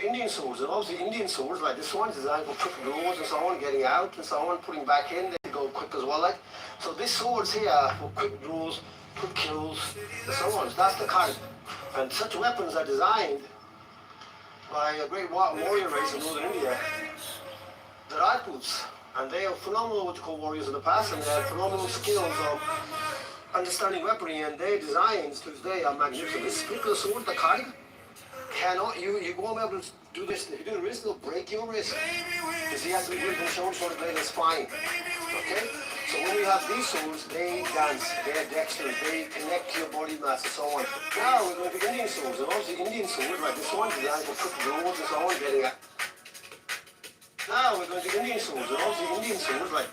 Indian swords, and obviously Indian swords like this one is designed for quick draws and so on, getting out and so on, putting back in, they go quick as well. Like so, this swords here for quick draws, quick kills, and so on. So that's the kind. And such weapons are designed by a great warrior race in northern India, the Rajputs, and they are phenomenal what you call warriors in the past, and they have phenomenal skills of understanding weaponry, and their designs to this day are magnificent. This particular sword, the Kari, cannot you won't be able to do this. If you do the wrist, it'll break your wrist. Because he has to be gripping the shoulder so the blade is fine. Okay? So when you have these swords, they dance, they're dexterous, they connect to your body mass and so on. Now we're going to Indian swords, and obviously Indian swords, like this one, designed for quick draws and so on, getting at. Now we're going to Indian swords, and obviously Indian swords, like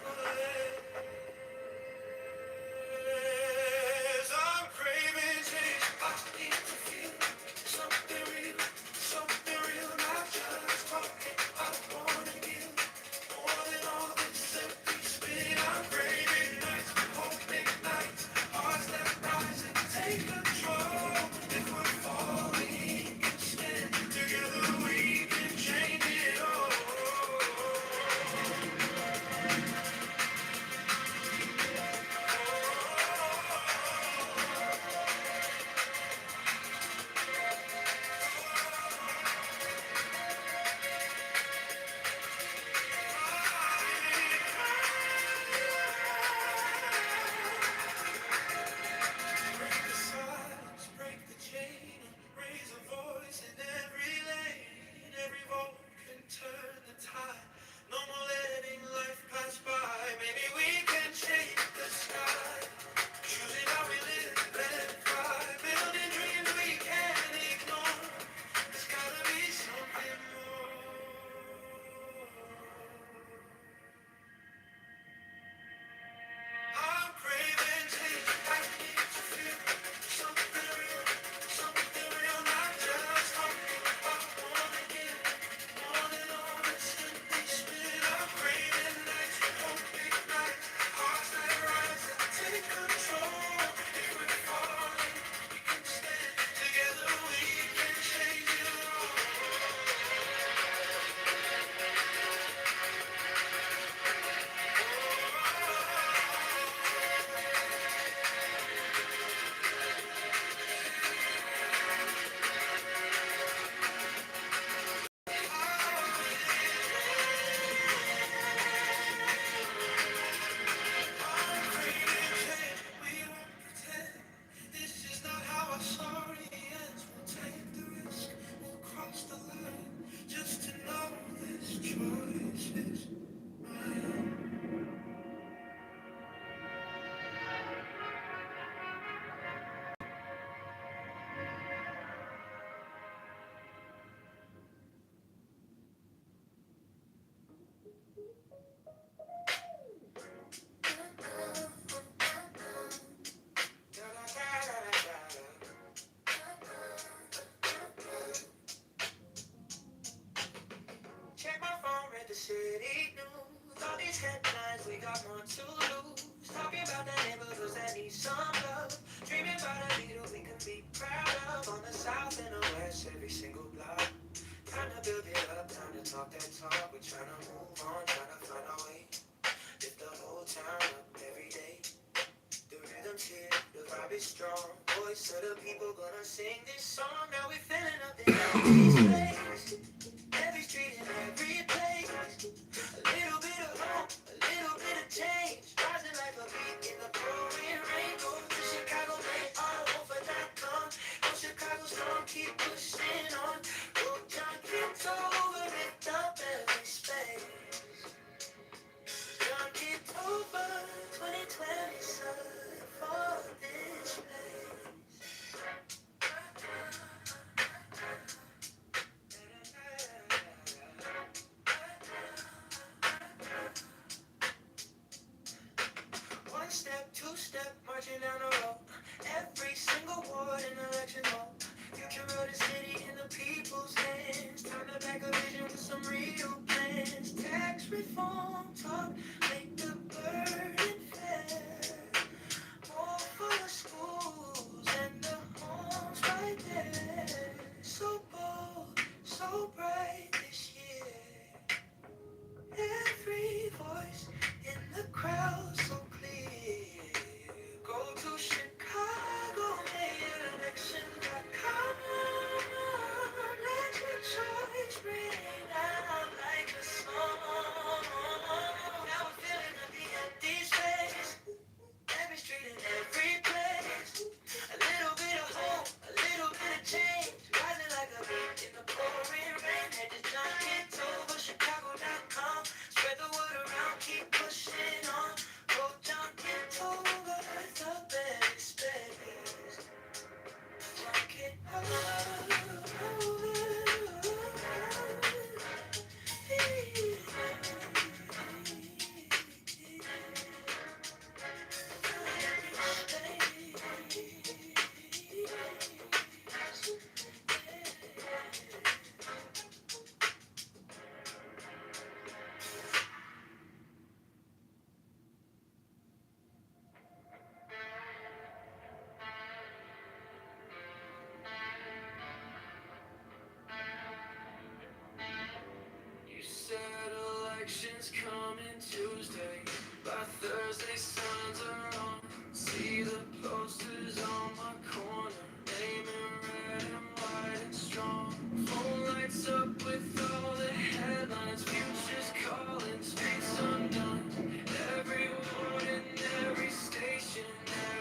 the city news. All these headlines, we got more to lose. Talking about the neighborhoods that need some love. Dreaming about a leader we can be proud of. On the south and the west, every single block. Time to build it up, time to talk that talk. We're trying to move on, trying to find our way. Lift the whole town up every day. The rhythm's here, the vibe is strong. Voice of the people gonna sing this song. Now we're filling up the empty space. Every street and every place. A little bit of hope, a little bit of change. Rising like a beat in the pouring rain. Go to Chicago, they all over that come. Go Chicago strong, keep pushing on. Go John Kitover, lift up every space. John Kitover, 2027 for this place. One step, two step, marching down the road. Every single ward in election hall. Future of the city in the people's hands. Time to back a vision with some real plans. Tax reform talk, make the burden fair. More for the schools and the homes right there. So bold, so bright. elections coming Tuesday. By Thursday, signs are on. See the posters on my corner, naming red and white and strong. Phone lights up with all the headlines. Futures calling, streets undone. Every word in every station,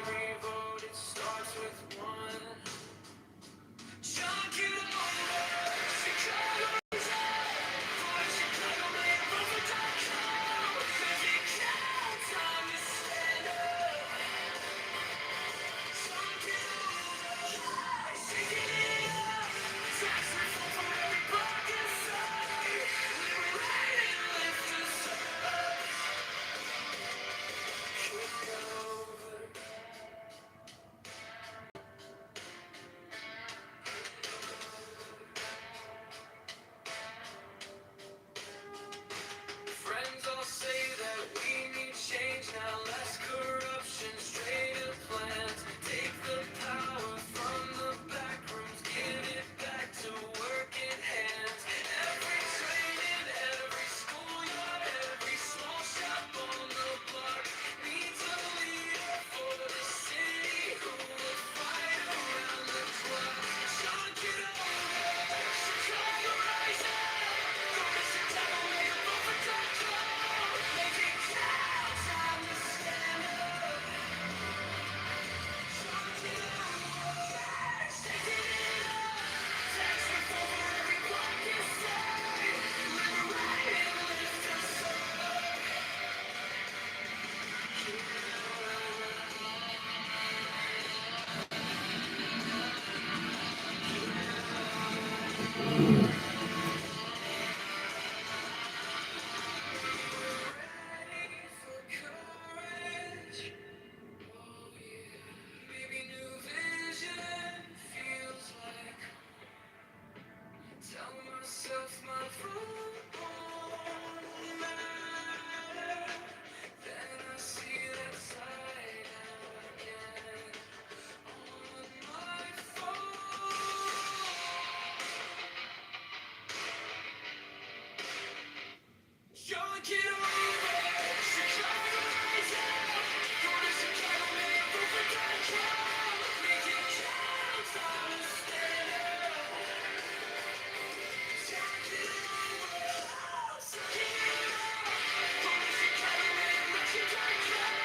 every vote, it starts with one. John Kitover, Chicago. Friends all say that we need change now, less corruption, straighter plans. Take the power from the back rooms, give it back to working hands. Every train in every schoolyard, every small shop on the block needs a leader for the city who will fight around the clock. Sean, get over, Chicago rise up. Go to Chicago, may you vote for Donald Trump. Make it count, time to stand up. Sean, get over, shaking it up. Tax reform for every buck you save. Liberate and lift us up. Ready for courage. Oh yeah. Maybe new vision feels like tell myself my vote won't matter. Then I see that side again on my phone. John, get over, Chicago rise up. Go to Chicago, may you vote for Donald Trump. Make it count, time to stand up. John, get over, shaking it up. Go to Chicago, may you vote for Donald Trump.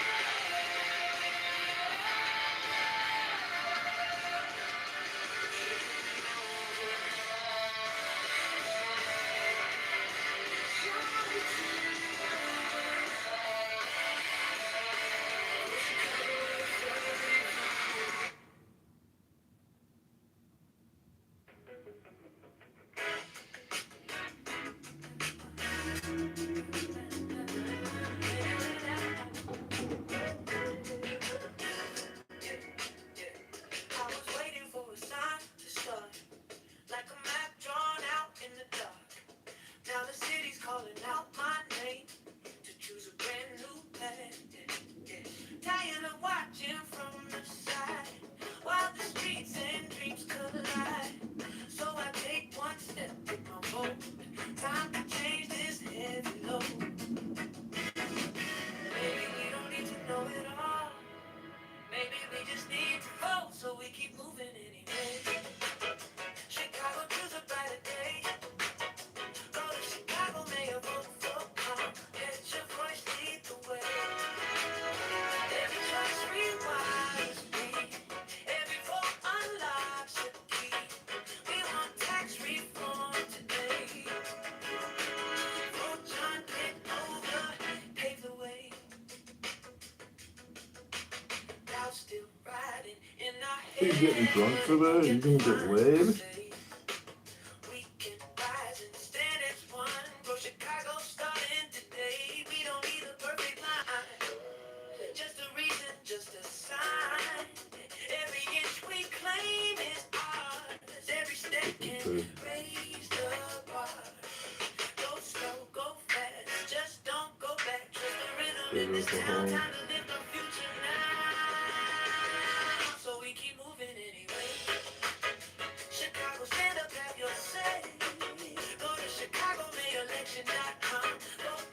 I was waiting for a sign to start, like a map drawn out in the dark. Now the city's calling out my name to choose a brand new path. Tired of watching from the side while the streets and dreams collide. So I take one step with my vote. Time to change this heavy load. Maybe we don't need to know it all. Maybe we just need to vote so we keep moving anyway. Chicago, choose a brighter day. Go to Chicago, may you vote for calm. Let your voice lead the way. Every choice rewires me. Every vote unlocks a key. We want tax reform today. Vote John, get over, pave the way. Doubts still riding in our Are you heads. getting drunk today? You gonna get laid? We can rise and stand as one. Bro, Chicago starting today. We don't need a perfect line. Just a reason, just a sign. Every inch we claim is ours. Every step can raise the bar. Go slow, go fast. Just don't go back. Trust the rhythm in this town. Time to live the future now. So we keep moving anyway. Chicago, stand up, have your say. Go to ChicagoMayElection.com. Vote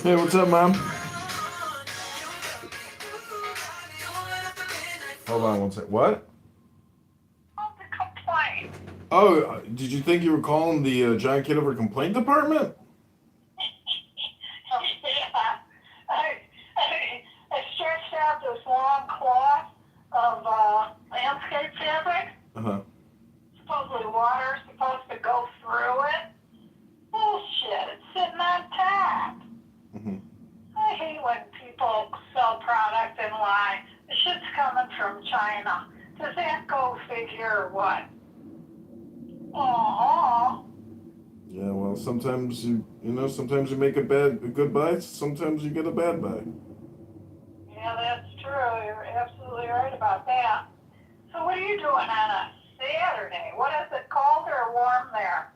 Hey, what's up, Mom? Hold on one sec. What? What's the complaint? Oh, did you think you were calling the John Kitover complaint department? Yeah. I stretched out this long cloth of landscape fabric. Uh-huh. Supposedly water's supposed to go through it. Bullshit, it's sitting on top. Mm-hmm. I hate when people sell product and lie. The shit's coming from China. Does that go figure or what? Aww. Yeah, well, sometimes sometimes you make a good buy, sometimes you get a bad buy. Yeah, that's true. You're absolutely right about that. So what are you doing on a Saturday? What is it, cold or warm there?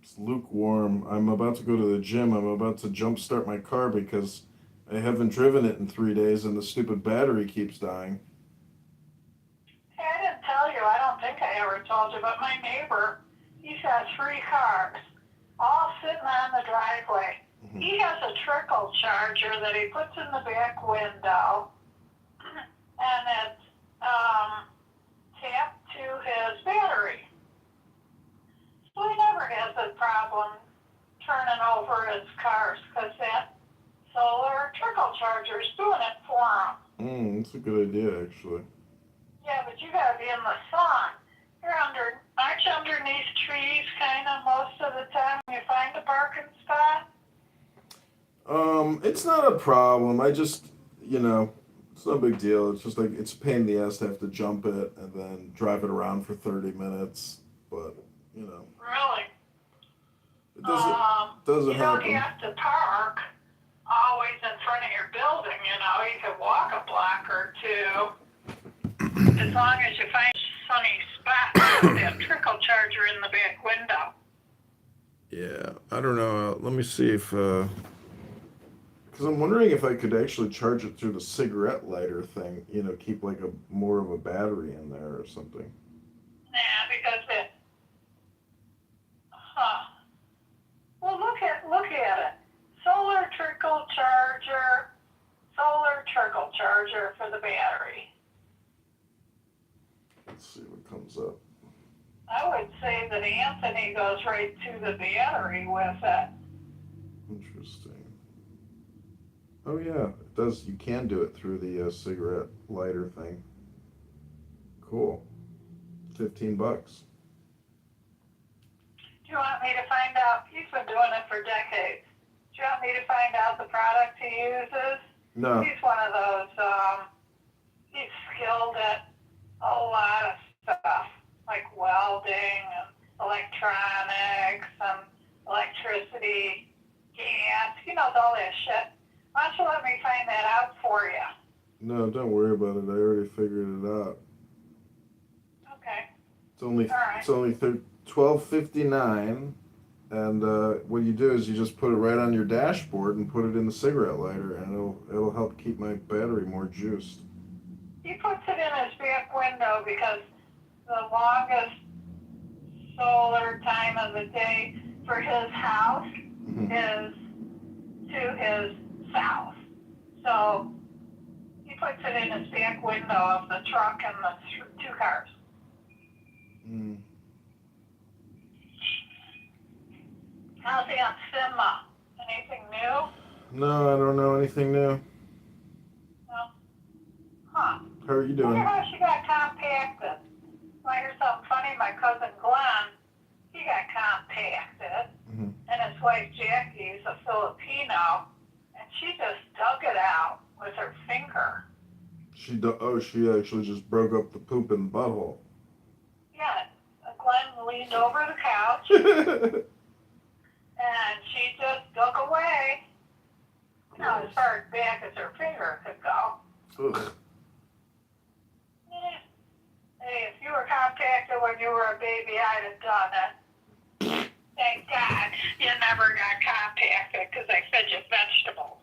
It's lukewarm. I'm about to go to the gym. I'm about to jump start my car because I haven't driven it in 3 days and the stupid battery keeps dying. Hey, I didn't tell you. I don't think I ever told you, but my neighbor, he's got 3 cars, all sitting on the driveway. Mm-hmm. He has a trickle charger that he puts in the back window, and it's tapped to his battery. So he never has a problem turning over his cars because that solar trickle charger is doing it for him. That's a good idea, actually. Yeah, but you gotta be in the sun. Aren't you underneath trees kind of most of the time when you find a parking spot? It's not a problem. I just, it's no big deal. It's just like it's a pain in the ass to have to jump it and then drive it around for 30 minutes. But, Really? it doesn't You don't happen. have to park always in front of your building, you can walk a block or two. As long as you find a sunny spot with that trickle charger in the back window. Yeah, I don't know. Let me see if, because I'm wondering if I could actually charge it through the cigarette lighter thing, keep like more of a battery in there or something. Nah, because well, look at it. Solar trickle charger for the battery. Let's see what comes up. I would say that Anthony goes right to the battery with it. Interesting. Oh yeah, it does. You can do it through the cigarette lighter thing. Cool. $15. Do you want me to find out? He's been doing it for decades. Do you want me to find out the product he uses? No. He's one of those, he's skilled at a lot of stuff, like welding and electronics and electricity, gas. He knows all that shit. Why don't you let me find that out for you? No, don't worry about it. I already figured it out. Okay. It's only All right. $12.59, and what you do is you just put it right on your dashboard and put it in the cigarette lighter, and it'll help keep my battery more juiced. He puts it in his back window because the longest solar time of the day for his house is to his south. So he puts it in his back window of the truck and the 2 cars. How's Aunt Simma? Anything new? No, I don't know anything new. No. Huh. How are you I doing? wonder how she got compacted. Well, here's something funny. My cousin Glenn, he got compacted, and his wife Jackie's a Filipino, and she just dug it out with her finger. She actually just broke up the poop in the butthole. Yeah, Glenn leaned over the couch, and she just dug away. As far back as her finger could go. Ugh. Hey, if you were compacted when you were a baby, I'd have done it. Thank God you never got compacted because I fed you vegetables.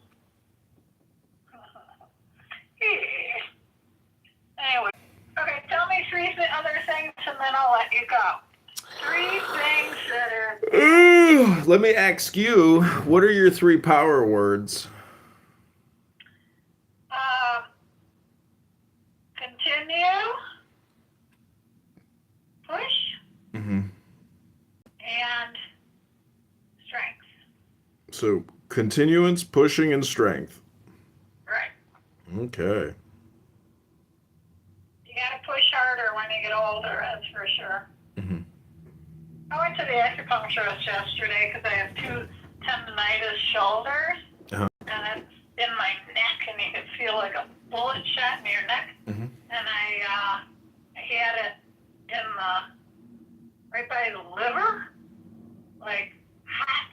Anyway, okay, tell me 3 other things and then I'll let you go. 3 things that are let me ask you, what are your 3 power words? Continue, push, Mm-hmm. and strength. So, continuance, pushing, and strength. Right. Okay. You got to push harder when you get older, that's for sure. Mm-hmm. I went to the acupuncturist yesterday because I have 2 tendonitis shoulders, Uh-huh. and it's in my neck, and you can feel like a bullet shot in your neck. Mm-hmm. And I had it in right by the liver, like hot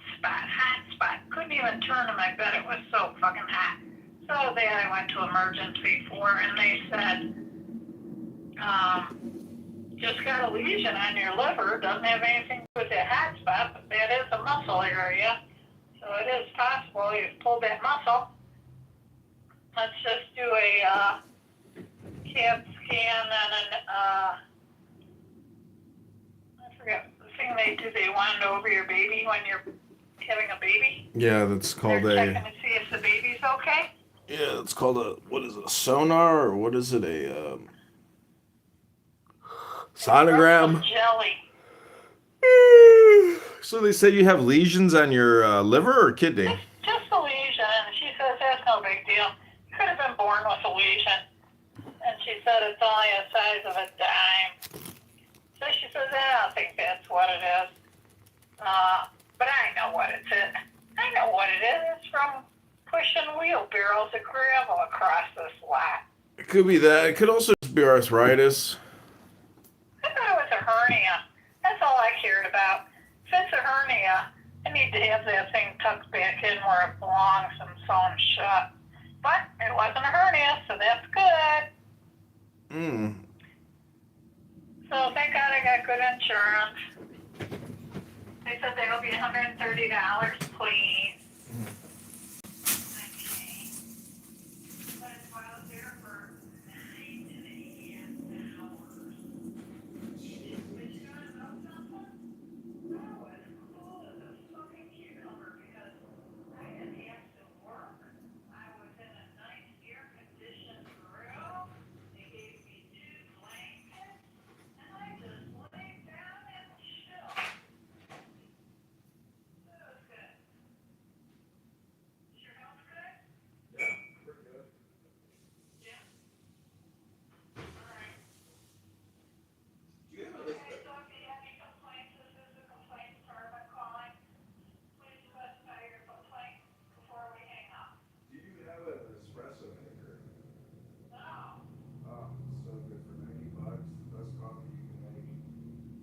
spot. Couldn't even turn in my bed. It was so fucking hot. So then I went to emergency and they said, just got a lesion on your liver. Doesn't have anything to do with that hot spot, but that is a muscle area. So it is possible you've pulled that muscle. Let's just do a CAT scan and I forget the thing they do. They wand over your baby when you're having a baby. Yeah, that's called They're checking a. to see if the baby's okay. Yeah, it's called a. What is it? A sonar or what is it? A sonogram. Some jelly. So they say you have lesions on your liver or kidney. Just a lesion. And she says that's no big deal. You could have been born with a lesion. And she said it's only the size of a dime. So she says, I don't think that's what it is. But I know what it is. I know what it is. It's from pushing wheelbarrows of gravel across this lot. It could be that. It could also just be arthritis. I thought it was a hernia. That's all I cared about. If it's a hernia, I need to have that thing tucked back in where it belongs and sewn shut. But it wasn't a hernia, so that's good. So thank God I got good insurance. They said that'll be $130 clean. Okay. But I was there for 9.5 hours. But you gotta know something? I was cool as a fucking cucumber because I didn't have to work. I was in a nice air-conditioned room. They gave me 2 blankets. And I just laid down and chilled. That was good. Is your health good? Yeah, pretty good. Yeah. All right. Do you have Okay, so if you have any complaints, this is the complaint department calling. Please specify your complaint before we hang up. Do you have an espresso maker? No. Oh, so good for $90. Best coffee you can make.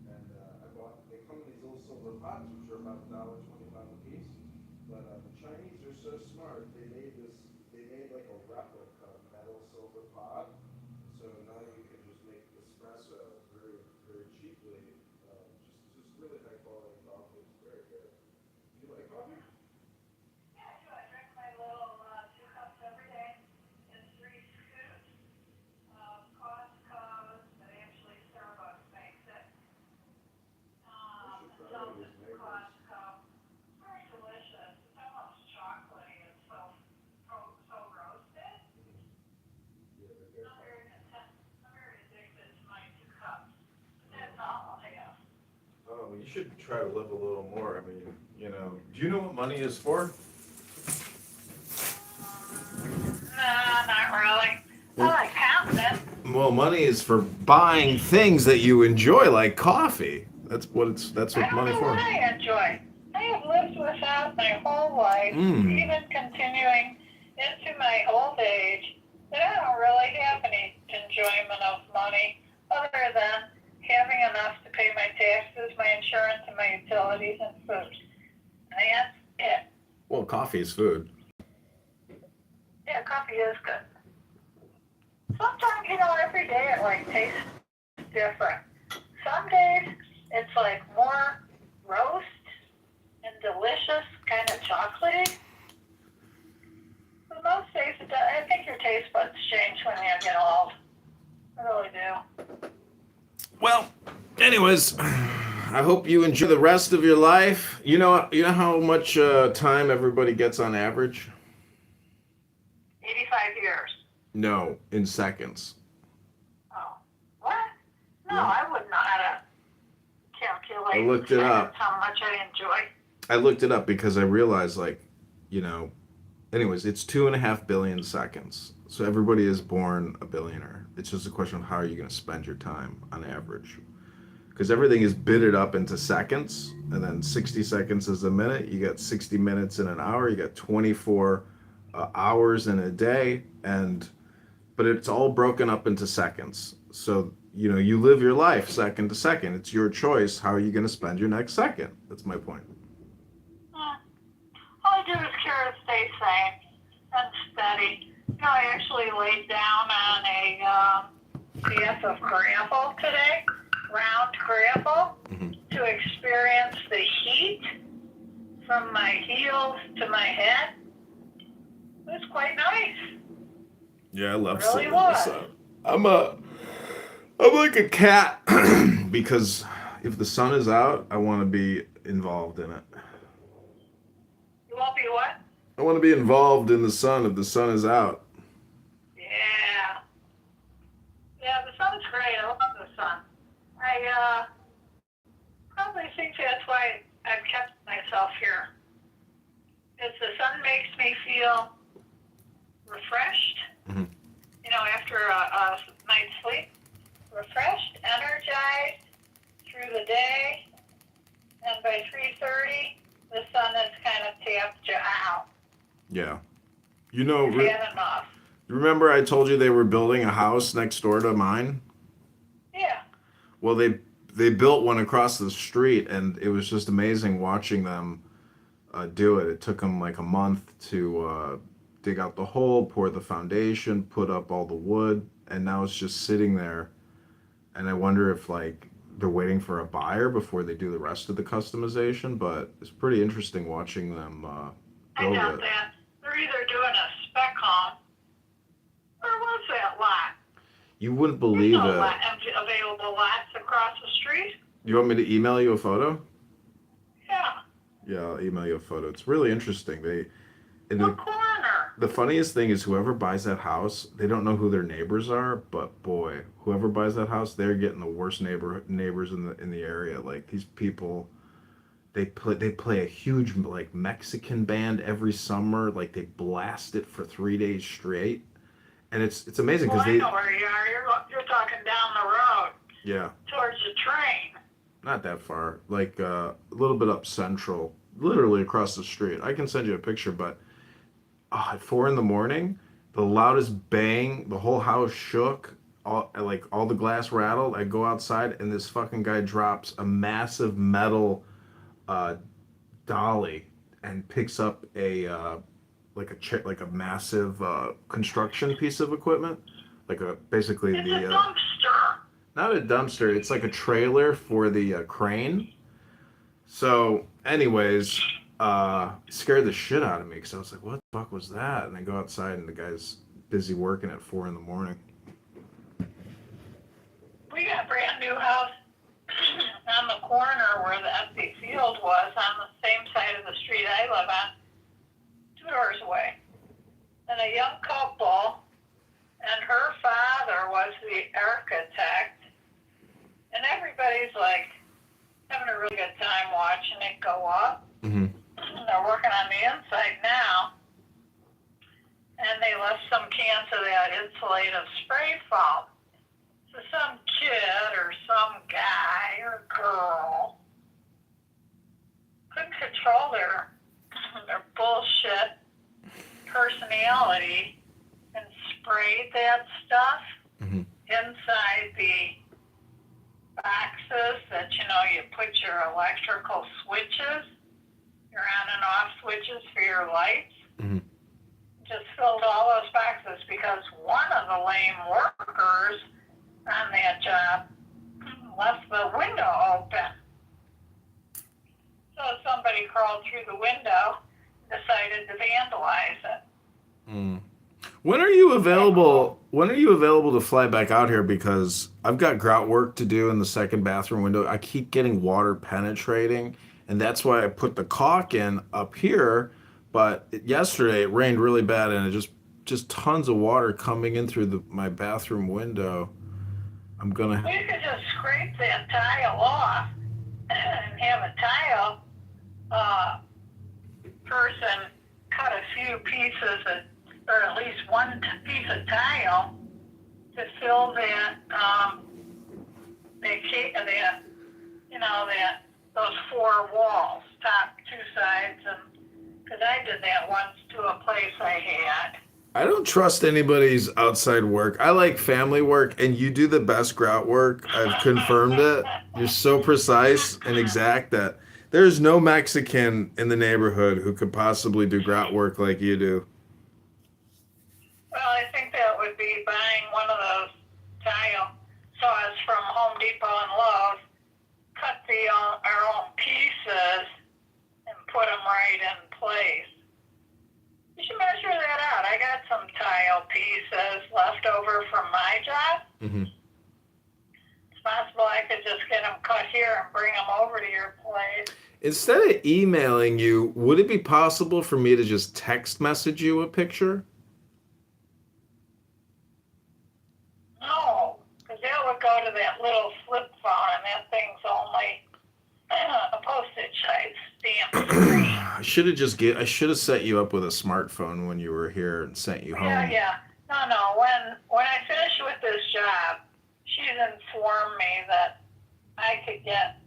And I bought. They come in these little silver pots, which are about $1.25 a piece. But the Chinese are so smart. They made like a replica metal silver pot. So now you can just make espresso very, very cheaply. Just really high quality coffee. It's very good. Do you like coffee? Yeah, I do. I drink my little 2 cups every day. It's 3 scoops of Costco's, but actually Starbucks makes it. should It's try all these just makers. Costco. It's very delicious. It's almost chocolatey. It's so roasted. Yeah, they're good. I'm very addicted to my 2 cups. But that's all I'll have. Oh, you should try to live a little more. I mean, do you know what money is for? No, not really. I like counting it. Well, money is for buying things that you enjoy, like coffee. That's what I don't money's know for. what I enjoy. I have lived without my whole life, even continuing into my old age, that I don't really have any enjoyment of money other than having enough to pay my taxes, my insurance, and my utilities and food. And that's it. Well, coffee is food. Yeah, coffee is good. Sometimes, every day it tastes different. Some days it's more roast and delicious, kind of chocolatey. But most days I think your taste buds change when you get old. I really do. Well, anyways, I hope you enjoy the rest of your life. You know how much time everybody gets on average? 85 years. No, in seconds. Oh, what? No, Yeah. I wouldn't know how to calculate I looked it up. how much I enjoy. I looked it up because I realized, like, you know, anyways, it's 2.5 billion seconds. So everybody is born a billionaire. It's just a question of how are you going to spend your time on average. Because everything is bitted up into seconds, and then 60 seconds is a minute. You got 60 minutes in an hour. You got 24 hours in a day, but it's all broken up into seconds. So you live your life second to second. It's your choice. How are you going to spend your next second? That's my point. All I do is care to stay sane and steady. I actually laid down on a piece of gravel today, round gravel, to experience the heat from my heels to my head. It was quite nice. Yeah, I love It really sitting in the was. sun. I'm like a cat because if the sun is out, I want to be involved in it. You won't be what? I want to be involved in the sun if the sun is out. Yeah. Yeah, the sun's great. I love the sun. I probably think that's why I've kept myself here. Is the sun makes me feel refreshed, after a night's sleep. Refreshed, energized through the day, and by 3:30, the sun has kind of tapped you out. Yeah. You've had enough. Remember I told you they were building a house next door to mine? Yeah. Well, they built one across the street, and it was just amazing watching them do it. It took them like a month to dig out the hole, pour the foundation, put up all the wood, and now it's just sitting there. And I wonder if like they're waiting for a buyer before they do the rest of the customization. But it's pretty interesting watching them I build doubt it. that. They're either doing a spec home, or what's that lot? You wouldn't There's believe no it. available lots across the street. You want me to email you a photo? Yeah. Yeah, I'll email you a photo. It's really interesting. A corner. The funniest thing is whoever buys that house, they don't know who their neighbors are, but boy, whoever buys that house, they're getting the worst neighbors in the area. Like these people, they play a huge like Mexican band every summer. Like they blast it for 3 days straight, and it's amazing Well, because I know where you are. You're talking down the road yeah, towards the train. not that far, like a little bit up central, literally across the street. I can send you a picture, but at 4 in the morning, the loudest bang, the whole house shook, all the glass rattled. I go outside and this fucking guy drops a massive metal uh, dolly and picks up like a massive construction piece of equipment, like basically It's a dumpster. not a dumpster. It's like a trailer for the crane. So, anyways, it scared the shit out of me because I was like, "What the fuck was that?" And I go outside and the guy's busy working at 4 in the morning. We got a brand new house on the corner where the empty field was, on the same side of the street I live on, 2 doors away. And a young couple, and her father was the architect, and everybody's like having a really good time watching it go up. They're working on the inside now, and they left some cans of that insulative spray foam. So some kid or some guy or girl couldn't control their bullshit personality and sprayed that stuff inside the boxes that you put your electrical switches, your on and off switches for your lights. Just filled all those boxes because one of the lame workers on that job left the window open. So somebody crawled through the window, decided to vandalize it. When are you available? When are you available to fly back out here? Because I've got grout work to do in the second bathroom window. I keep getting water penetrating, and that's why I put the caulk in up here. But yesterday it rained really bad, and it just tons of water coming in through my bathroom window. I'm gonna. You could just scrape that tile off and have a tile uh, person cut a few pieces, or at least one piece of tile to fill that those four walls, top two sides, and because I did that once to a place I had. I don't trust anybody's outside work. I like family work, and you do the best grout work. I've confirmed it. You're so precise and exact that there's no Mexican in the neighborhood who could possibly do grout work like you do. Well, I think that would be buying one of those tile saws from Home Depot and Lowe's, cut our own pieces, and put them right in place. You should measure that out. I got some tile pieces left over from my job. Hmm. It's possible I could just get them cut here and bring them over to your place. Instead of emailing you, would it be possible for me to just text message you a picture? No, because that would go to that little flip phone, and that thing's only a postage size stamp screen. I should have set you up with a smartphone when you were here and sent you home. Yeah. No. When I finish with this job, she's informed me that I could get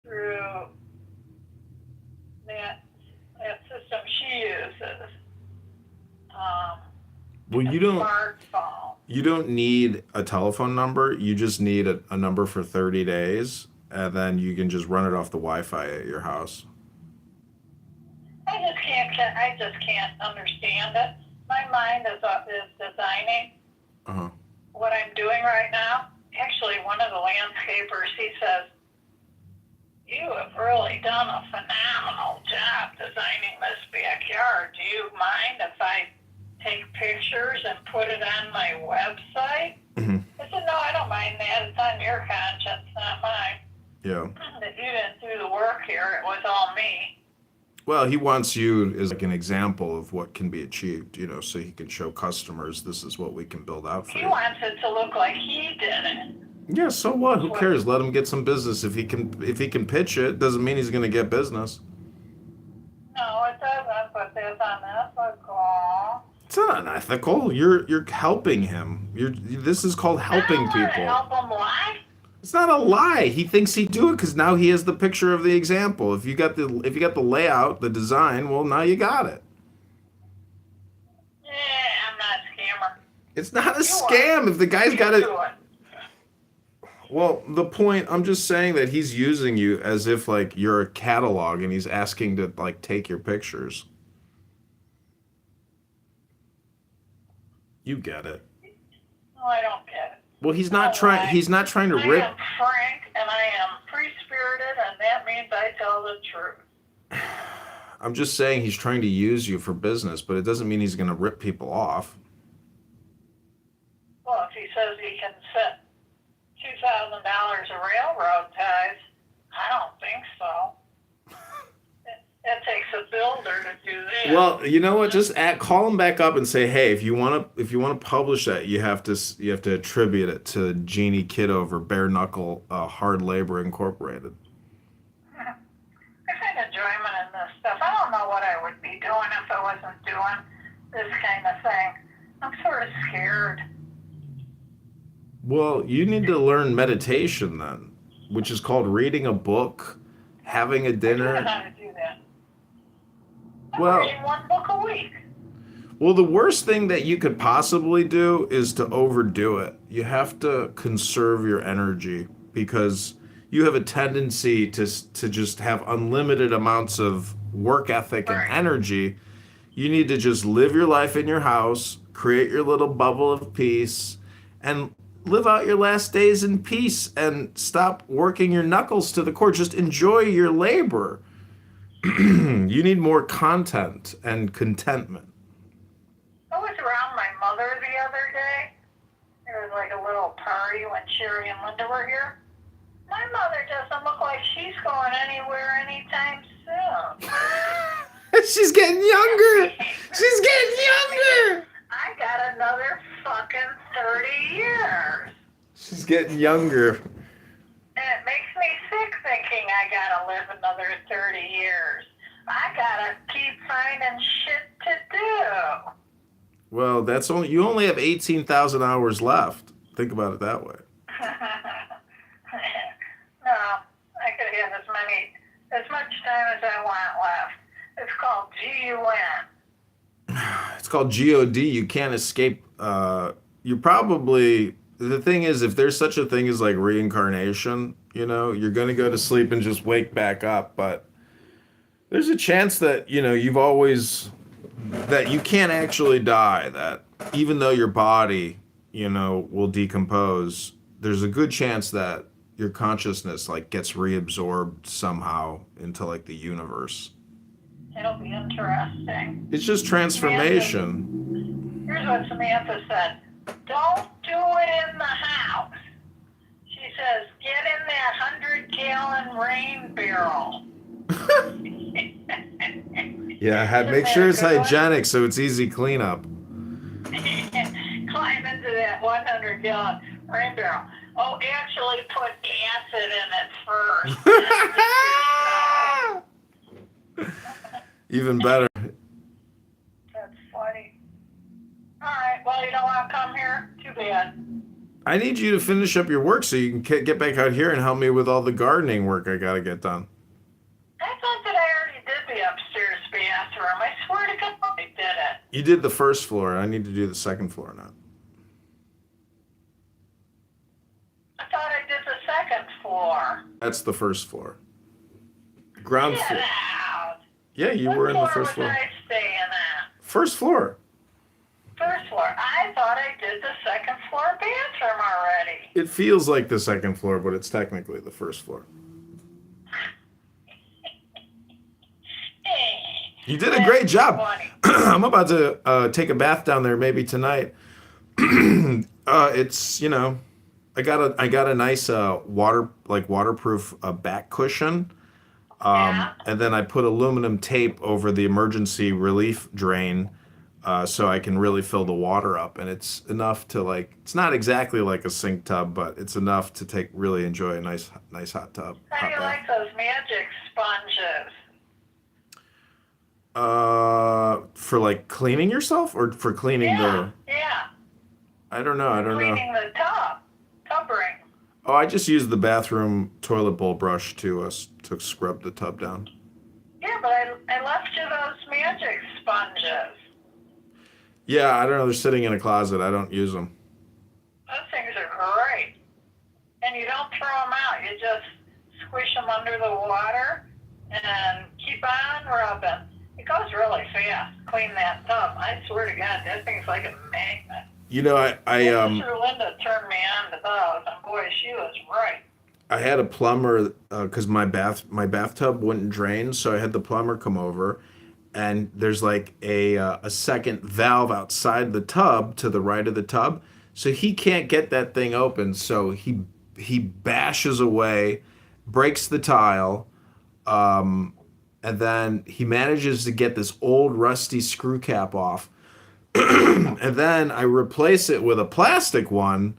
through that system she uses. Well, Smartphone. you don't need a telephone number. You just need a number for 30 days, and then you can just run it off the Wi-Fi at your house. I just can't understand it. My mind is designing Uh-huh. what I'm doing right now. Actually, one of the landscapers, he says, "You have really done a phenomenal job designing this backyard. Do you mind if I take pictures and put it on my website?" Hmm. I said, "No, I don't mind that. It's on your conscience, not mine. Yeah. That you didn't do the work here. It was all me." Well, he wants you as like an example of what can be achieved, so he can show customers this is what we can build out for He you. wants it to look like he did it. Yeah, so what? Who cares? Let him get some business. If he can pitch it, doesn't mean he's going to get business. No, it doesn't, but that's unethical. It's not unethical. You're helping him. This is called helping I don't want to people. help him lie. It's not a lie. He thinks he'd do it because now he has the picture of the example. If you got the layout, the design, well, now you got it. Yeah, I'm not a scammer. It's not a You scam if the guy's got it. Do it. Well, the point, I'm just saying that he's using you as if like you're a catalog and he's asking to like take your pictures. You get it. No, I don't get it. Well, he's not trying to I rip. am frank and I am free-spirited, and that means I tell the truth. I'm just saying he's trying to use you for business, but it doesn't mean he's going to rip people off. Well, if he says he can set $2,000 of railroad ties, I don't think so. It takes a builder to do that. Well, you know what? Just call him back up and say, "Hey, if you want to publish that, you have to attribute it to Jeannie Kitover, Bare Knuckle Hard Labor Incorporated." I find enjoyment in this stuff. I don't know what I would be doing if I wasn't doing this kind of thing. I'm sort of scared. Well, you need to learn meditation then, which is called reading a book, having a I don't know dinner. how to do that. I'm Well- reading one book a week. Well, the worst thing that you could possibly do is to overdo it. You have to conserve your energy because you have a tendency to just have unlimited amounts of work ethic and Right. energy. You need to just live your life in your house, create your little bubble of peace, and live out your last days in peace and stop working your knuckles to the core. Just enjoy your labor. You need more content and contentment. little party when Sherry and Linda were here. My mother doesn't look like she's going anywhere anytime soon. She's getting younger. She's getting younger. I got another fucking 30 years. She's getting younger. And it makes me sick thinking I gotta live another 30 years. I gotta keep finding shit to do. Well, you only have 18,000 hours left. Think about it that way. No, I could have as much time as I want left. It's called GUN. It's called God. You can't escape. The thing is, if there's such a thing as like reincarnation, you're going to go to sleep and just wake back up. But there's a chance that, that you can't actually die, that even though your body, will decompose, there's a good chance that your consciousness like gets reabsorbed somehow into like the universe. It'll be interesting. It's just transformation. Here's what Samantha said. Don't do it in the house. She says, get in that 100-gallon rain barrel. Yeah, make sure it's hygienic so it's easy cleanup. Climb into that 100-gallon rain barrel. Oh, actually put acid in it first. Even better. That's funny. All right, well, you don't want to come here? Too bad. I need you to finish up your work so you can get back out here and help me with all the gardening work I got to get done. I thought that I already did the upstairs bathroom. I swear to God I did it. You did the first floor. I need to do the second floor now. I thought I did the second floor. That's the first floor. Ground Get floor. out. Yeah, you What were in the floor first was floor. I staying at? First floor. First floor. I thought I did the second floor bathroom already. It feels like the second floor, but it's technically the first floor. You did a great job. I'm about to take a bath down there maybe tonight. It's I got a nice waterproof back cushion. And then I put aluminum tape over the emergency relief drain so I can really fill the water up. And it's enough to it's not exactly like a sink tub, but it's enough to really enjoy a nice hot tub. How do you like those magic sponges? For like cleaning yourself or for cleaning Yeah. I don't know. Cleaning the tub ring. Oh, I just used the bathroom toilet bowl brush to scrub the tub down. Yeah, but I left you those magic sponges. Yeah, I don't know. They're sitting in a closet. I don't use them. Those things are great. And you don't throw them out. You just squish them under the water and keep on rubbing. It goes really fast. Clean that tub. I swear to God, that thing's like a magnet. Sister Linda turned me on to those, and boy, she was right. I had a plumber because my bathtub wouldn't drain, so I had the plumber come over, and there's like a second valve outside the tub to the right of the tub, so he can't get that thing open. So he bashes away, breaks the tile, and then he manages to get this old rusty screw cap off. And then I replace it with a plastic one,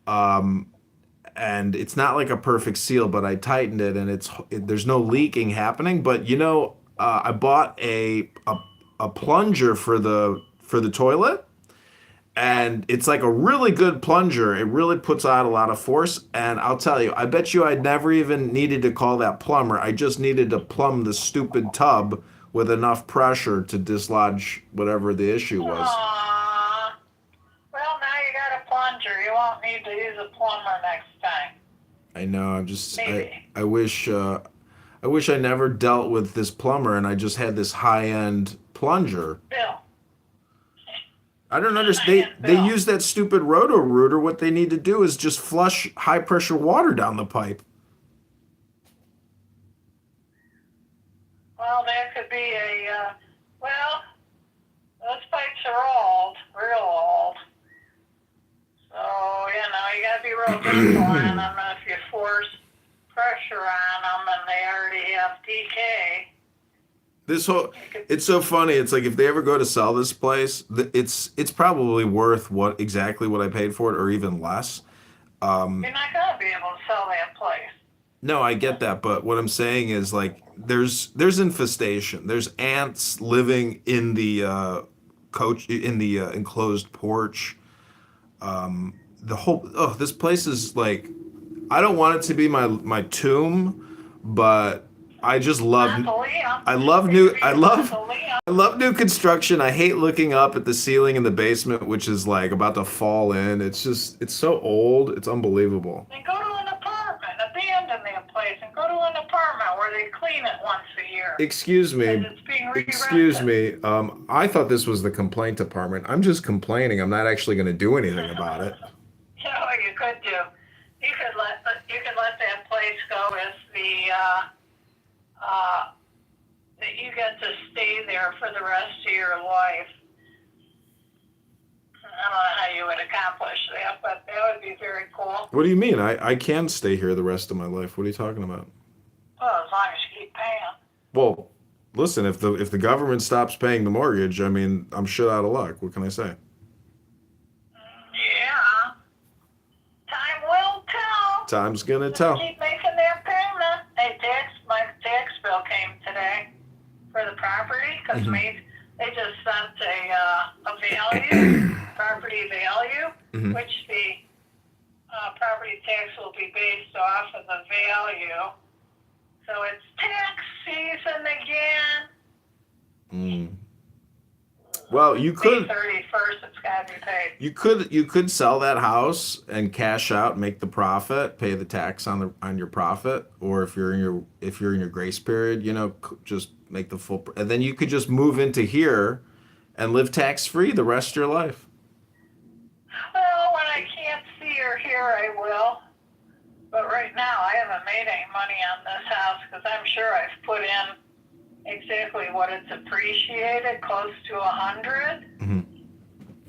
and it's not like a perfect seal, but I tightened it, and there's no leaking happening. But I bought a plunger for the toilet, and it's like a really good plunger. It really puts out a lot of force, and I'll tell you, I bet you I never even needed to call that plumber. I just needed to plumb the stupid tub with enough pressure to dislodge whatever the issue was. Aww. Well, now you got a plunger. You won't need to use a plumber next time. I know. I wish I never dealt with this plumber and I just had this high-end plunger. Bill. I don't understand. They use that stupid Roto-Rooter. What they need to do is just flush high-pressure water down the pipe. Well, that could be those pipes are old, real old. So, you got throw diesel on them if you force pressure on them and they already have decay. This whole, it's so funny. It's like if they ever go to sell this place, it's probably worth exactly what I paid for it, or even less. You're not gonna be able to sell that place. No, I get that, but what I'm saying is like there's infestation. There's ants living in the enclosed porch. This place is like, I don't want it to be my tomb, but I just love I love new construction. I hate looking up at the ceiling in the basement, which is like about to fall in. It's so old. It's unbelievable. Then go to an apartment, abandon that place, and go to an apartment where they clean it once a year. Excuse me. It's being re-rented. Excuse me. I thought this was the complaint department. I'm just complaining. I'm not actually going to do anything about it. You know what you could do? You could let that place go as that you get to stay there for the rest of your life. I don't know how you would accomplish that, but that would be very cool. What do you mean? I can stay here the rest of my life. What are you talking about? Well, as long as you keep paying. Well, listen, if the government stops paying the mortgage, I mean, I'm shit out of luck. What can I say? Yeah. Time will tell. Time's gonna tell. Keep making that payment. Hey, my tax bill came today for the property because they just sent a value, property value, which the property tax will be based off of the value. So it's tax season again. Well, you could. May 31st, it's got to be paid. You could sell that house and cash out, make the profit, pay the tax on your profit, or if you're in your grace period, just make the full, and then you could just move into here and live tax free the rest of your life. Well, when I can't see or hear, I will. But right now, I haven't made any money on this house because I'm sure I've put in exactly what it's appreciated, close to 100.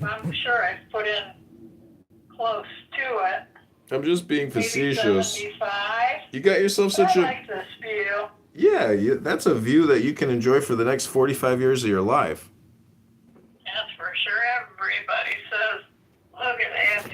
I'm sure I've put in close to it. I'm just being facetious. 75. You got yourself such I like this view. Yeah, that's a view that you can enjoy for the next 45 years of your life. That's for sure. Everybody says, look at that